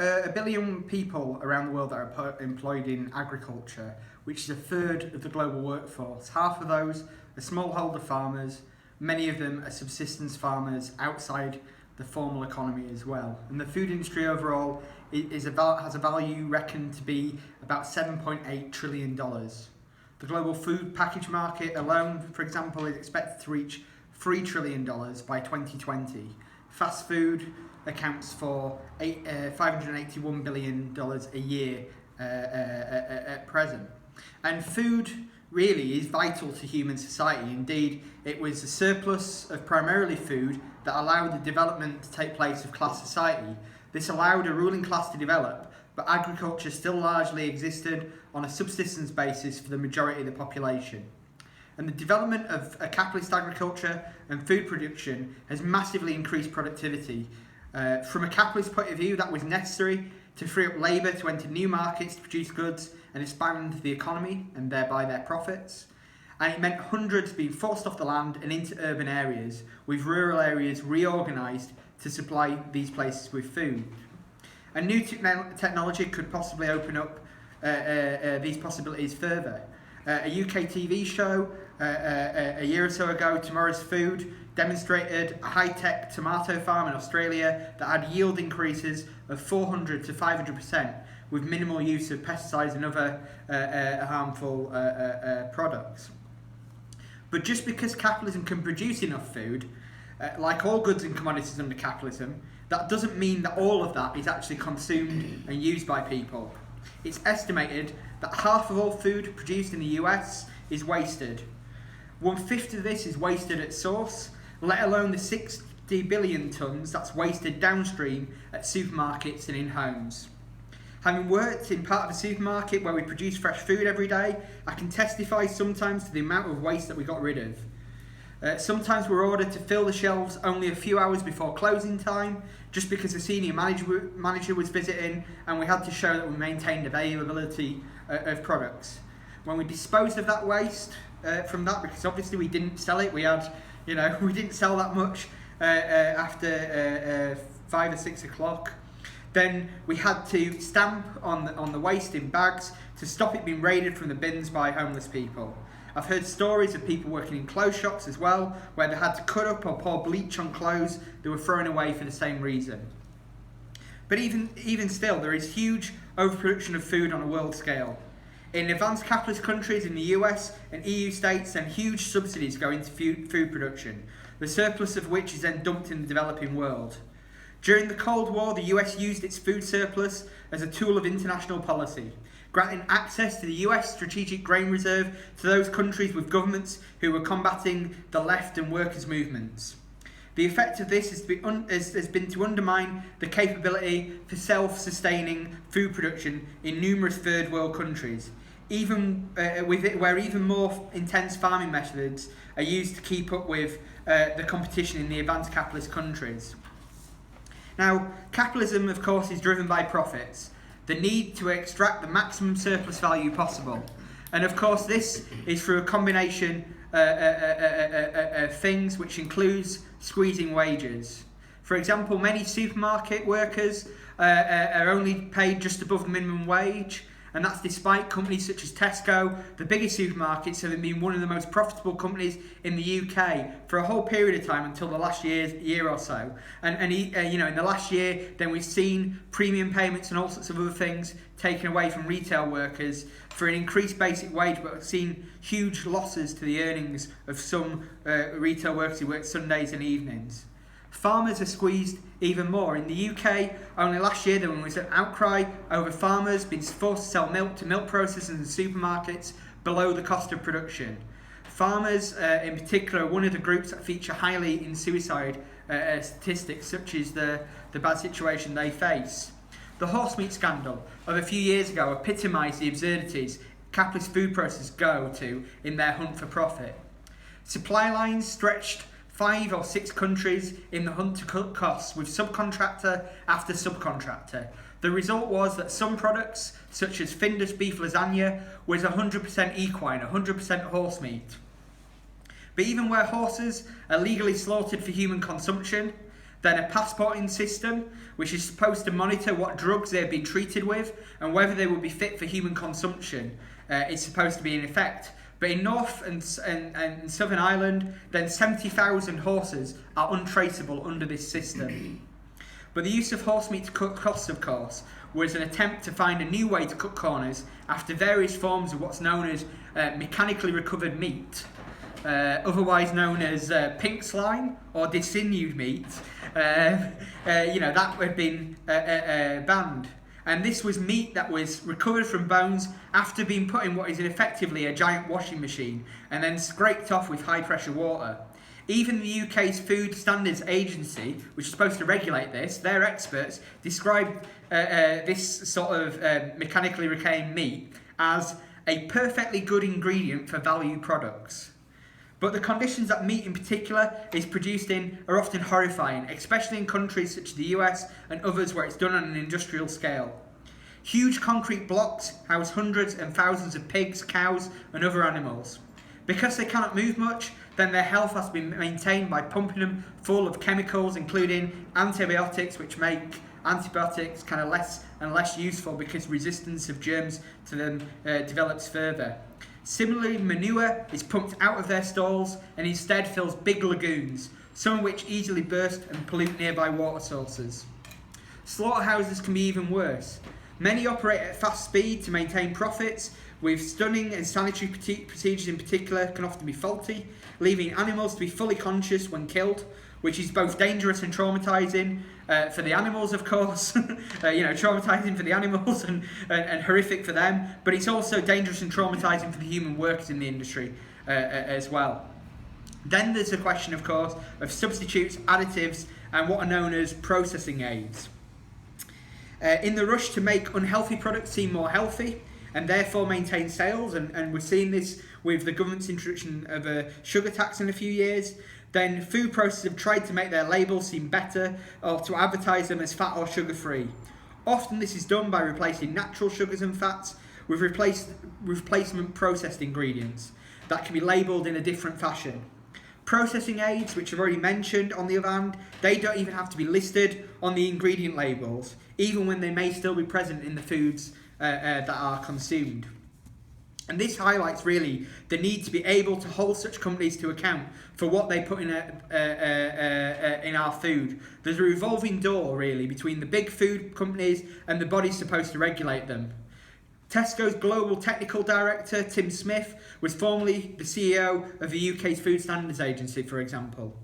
1 billion people around the world that are employed in agriculture, which is a third of the global workforce. Half of those are smallholder farmers, many of them are subsistence farmers outside the formal economy as well. And the food industry overall has a value reckoned to be about $7.8 trillion. The global food package market alone, for example, is expected to reach $3 trillion by 2020. Fast food accounts for $581 billion a year at present. And food really is vital to human society. Indeed, it was a surplus of primarily food that allowed the development to take place of class society. This allowed a ruling class to develop, but agriculture still largely existed on a subsistence basis for the majority of the population. And the development of a capitalist agriculture and food production has massively increased productivity. From a capitalist point of view, that was necessary to free up labour to enter new markets to produce goods and expand the economy and thereby their profits. And it meant hundreds being forced off the land and into urban areas, with rural areas reorganised to supply these places with food. And new technology could possibly open up these possibilities further. A UK TV show a year or so ago, Tomorrow's Food, demonstrated a high-tech tomato farm in Australia that had yield increases of 400 to 500% with minimal use of pesticides and other harmful products. But just because capitalism can produce enough food, like all goods and commodities under capitalism, that doesn't mean that all of that is actually consumed and used by people. It's estimated that half of all food produced in the US is wasted. 1/5 of this is wasted at source, let alone the 60 billion tonnes that's wasted downstream at supermarkets and in homes. Having worked in part of a supermarket where we produce fresh food every day, I can testify sometimes to the amount of waste that we got rid of. Sometimes we're ordered to fill the shelves only a few hours before closing time, just because a senior manager was visiting and we had to show that we maintained availability of products. When we disposed of that waste from that, because obviously we didn't sell it, we didn't sell that much after 5 or 6 o'clock, then we had to stamp on the waste in bags to stop it being raided from the bins by homeless people. I've heard stories of people working in clothes shops as well, where they had to cut up or pour bleach on clothes that were thrown away for the same reason. But even still, there is huge overproduction of food on a world scale. In advanced capitalist countries in the US and EU states, then huge subsidies go into food production, the surplus of which is then dumped in the developing world. During the Cold War, the US used its food surplus as a tool of international policy, granting access to the US strategic grain reserve to those countries with governments who were combating the left and workers' movements. The effect of this has been to undermine the capability for self-sustaining food production in numerous third world countries, where even more intense farming methods are used to keep up with the competition in the advanced capitalist countries. Now, capitalism, of course, is driven by profits, the need to extract the maximum surplus value possible. And of course, this is through a combination of things, which includes squeezing wages. For example, many supermarket workers are only paid just above the minimum wage, and that's despite companies such as Tesco, the biggest supermarkets, having been one of the most profitable companies in the UK for a whole period of time until the last year or so. And in the last year, then we've seen premium payments and all sorts of other things taken away from retail workers for an increased basic wage, but we've seen huge losses to the earnings of some retail workers who work Sundays and evenings. Farmers are squeezed even more. In the UK, only last year there was an outcry over farmers being forced to sell milk to milk processors and supermarkets below the cost of production. Farmers, in particular, are one of the groups that feature highly in suicide statistics, such as the bad situation they face. The horse meat scandal of a few years ago epitomised the absurdities capitalist food processors go to in their hunt for profit. Supply lines stretched 5 or 6 countries in the hunt to cut costs with subcontractor after subcontractor. The result was that some products, such as Findus beef lasagna, was 100% equine, 100% horse meat. But even where horses are legally slaughtered for human consumption, Then a passporting system, which is supposed to monitor what drugs they've been treated with and whether they will be fit for human consumption, is supposed to be in effect. But in North and Southern Ireland, then 70,000 horses are untraceable under this system. But the use of horse meat to cut costs, of course, was an attempt to find a new way to cut corners after various forms of what's known as mechanically recovered meat, otherwise known as pink slime or disinued meat, that had been banned. And this was meat that was recovered from bones after being put in what is effectively a giant washing machine and then scraped off with high pressure water. Even the UK's Food Standards Agency, which is supposed to regulate this, their experts described this sort of mechanically reclaimed meat as a perfectly good ingredient for value products. But the conditions that meat in particular is produced in are often horrifying, especially in countries such as the US and others where it's done on an industrial scale. Huge concrete blocks house hundreds and thousands of pigs, cows and other animals. Because they cannot move much, then their health has to be maintained by pumping them full of chemicals, including antibiotics, which make antibiotics kind of less and less useful because resistance of germs to them develops further. Similarly, manure is pumped out of their stalls and instead fills big lagoons, some of which easily burst and pollute nearby water sources. Slaughterhouses can be even worse. Many operate at fast speed to maintain profits, with stunning and sanitary procedures in particular can often be faulty, leaving animals to be fully conscious when killed, which is both dangerous and traumatising for the animals, of course, traumatising for the animals and horrific for them, but it's also dangerous and traumatising for the human workers in the industry as well. Then there's the question, of course, of substitutes, additives, and what are known as processing aids. In the rush to make unhealthy products seem more healthy, and therefore maintain sales, and we're seeing this with the government's introduction of a sugar tax in a few years, then food processors have tried to make their labels seem better or to advertise them as fat or sugar-free. Often this is done by replacing natural sugars and fats with replacement processed ingredients that can be labelled in a different fashion. Processing aids, which I've already mentioned, on the other hand, they don't even have to be listed on the ingredient labels, even when they may still be present in the foods that are consumed. And this highlights really the need to be able to hold such companies to account for what they put in our food. There's a revolving door really between the big food companies and the bodies supposed to regulate them. Tesco's Global Technical Director, Tim Smith, was formerly the CEO of the UK's Food Standards Agency, for example.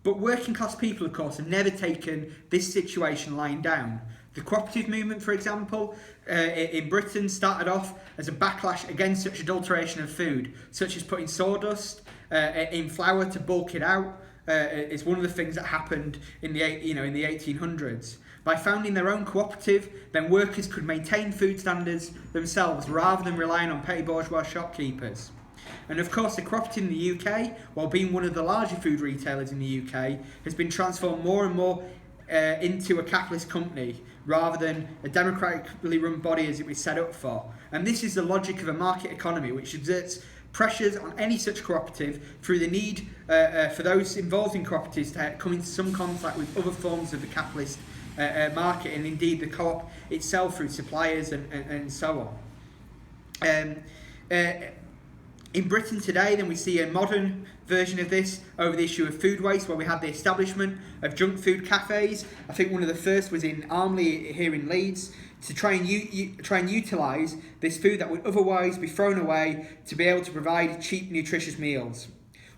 But working class people, of course, have never taken this situation lying down. The cooperative movement, for example, in Britain started off as a backlash against such adulteration of food, such as putting sawdust in flour to bulk it out. It's one of the things that happened in the 1800s. By founding their own cooperative, then workers could maintain food standards themselves rather than relying on petty bourgeois shopkeepers. And of course, the cooperative in the UK, while being one of the larger food retailers in the UK, has been transformed more and more into a capitalist company rather than a democratically run body as it was set up for. And this is the logic of a market economy, which exerts pressures on any such cooperative through the need for those involved in cooperatives to come into some contact with other forms of the capitalist market, and indeed the co-op itself through suppliers and so on. In Britain today, then we see a modern version of this over the issue of food waste, where we had the establishment of junk food cafes. I think one of the first was in Armley here in Leeds, to try and utilise this food that would otherwise be thrown away to be able to provide cheap, nutritious meals.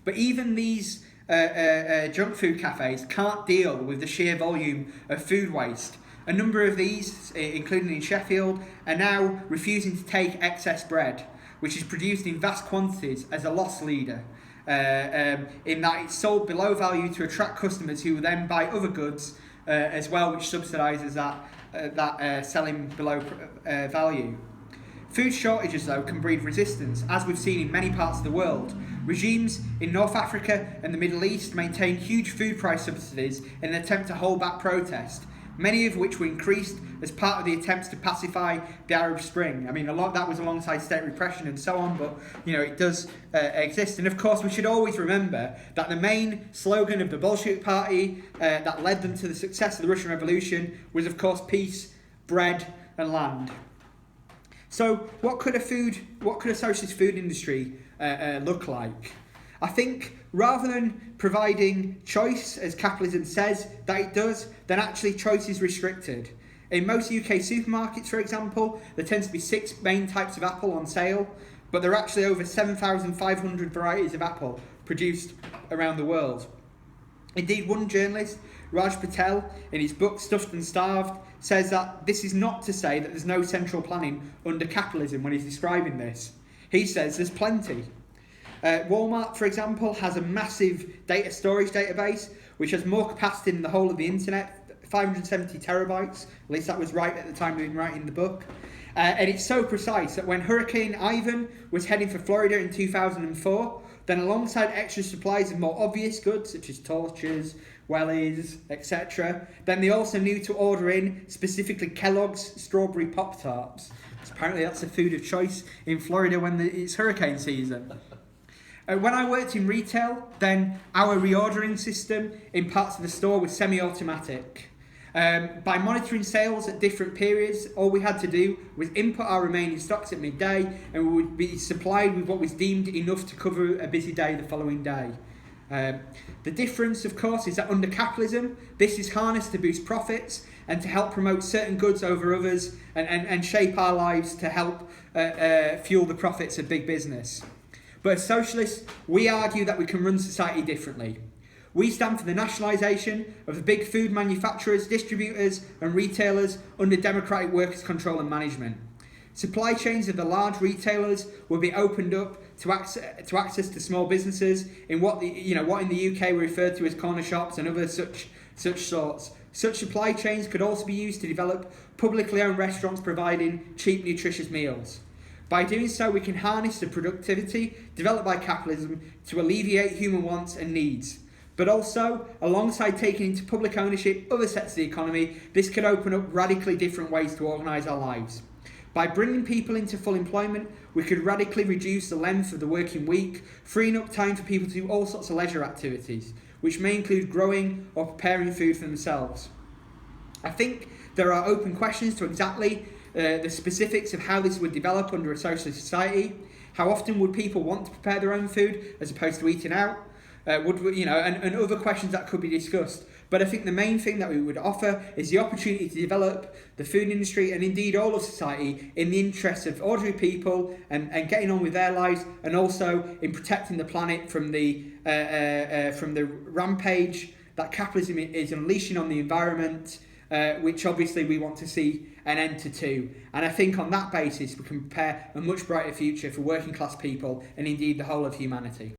But even these junk food cafes can't deal with the sheer volume of food waste. A number of these, including in Sheffield, are now refusing to take excess bread, which is produced in vast quantities as a loss leader, in that it's sold below value to attract customers who will then buy other goods as well, which subsidises that selling below value. Food shortages, though, can breed resistance, as we've seen in many parts of the world. Regimes in North Africa and the Middle East maintain huge food price subsidies in an attempt to hold back protest. many of which were increased as part of the attempts to pacify the Arab Spring. I mean, a lot that was alongside state repression and so on, but it does exist. And of course, we should always remember that the main slogan of the Bolshevik Party that led them to the success of the Russian Revolution was, of course, peace, bread, and land. So, what could a socialist food industry look like? I think rather than providing choice, as capitalism says that it does, then actually choice is restricted. In most UK supermarkets, for example, there tends to be 6 main types of apple on sale, but there are actually over 7,500 varieties of apple produced around the world. Indeed, one journalist, Raj Patel, in his book Stuffed and Starved, says that this is not to say that there's no central planning under capitalism when he's describing this. He says there's plenty. Walmart, for example, has a massive data storage database which has more capacity than the whole of the internet, 570 terabytes, at least that was right at the time of writing the book. And it's so precise that when Hurricane Ivan was heading for Florida in 2004, then alongside extra supplies of more obvious goods such as torches, wellies, etc., then they also knew to order in specifically Kellogg's strawberry Pop-Tarts. So apparently that's a food of choice in Florida when it's hurricane season. When I worked in retail, then our reordering system in parts of the store was semi-automatic. By monitoring sales at different periods, all we had to do was input our remaining stocks at midday and we would be supplied with what was deemed enough to cover a busy day the following day. The difference, of course, is that under capitalism, this is harnessed to boost profits and to help promote certain goods over others and shape our lives to help fuel the profits of big business. But as socialists, we argue that we can run society differently. We stand for the nationalisation of the big food manufacturers, distributors and retailers under democratic workers' control and management. Supply chains of the large retailers will be opened up to access to small businesses in what in the UK we refer to as corner shops and other such sorts. Such supply chains could also be used to develop publicly owned restaurants providing cheap, nutritious meals. By doing so, we can harness the productivity developed by capitalism to alleviate human wants and needs. But also, alongside taking into public ownership other sets of the economy, this could open up radically different ways to organise our lives. By bringing people into full employment, we could radically reduce the length of the working week, freeing up time for people to do all sorts of leisure activities, which may include growing or preparing food for themselves. I think there are open questions to exactly the specifics of how this would develop under a socialist society. How often would people want to prepare their own food as opposed to eating out? And other questions that could be discussed. But I think the main thing that we would offer is the opportunity to develop the food industry and indeed all of society in the interests of ordinary people and getting on with their lives, and also in protecting the planet from the rampage that capitalism is unleashing on the environment, which obviously we want to see an end to too. And I think on that basis we can prepare a much brighter future for working class people and indeed the whole of humanity.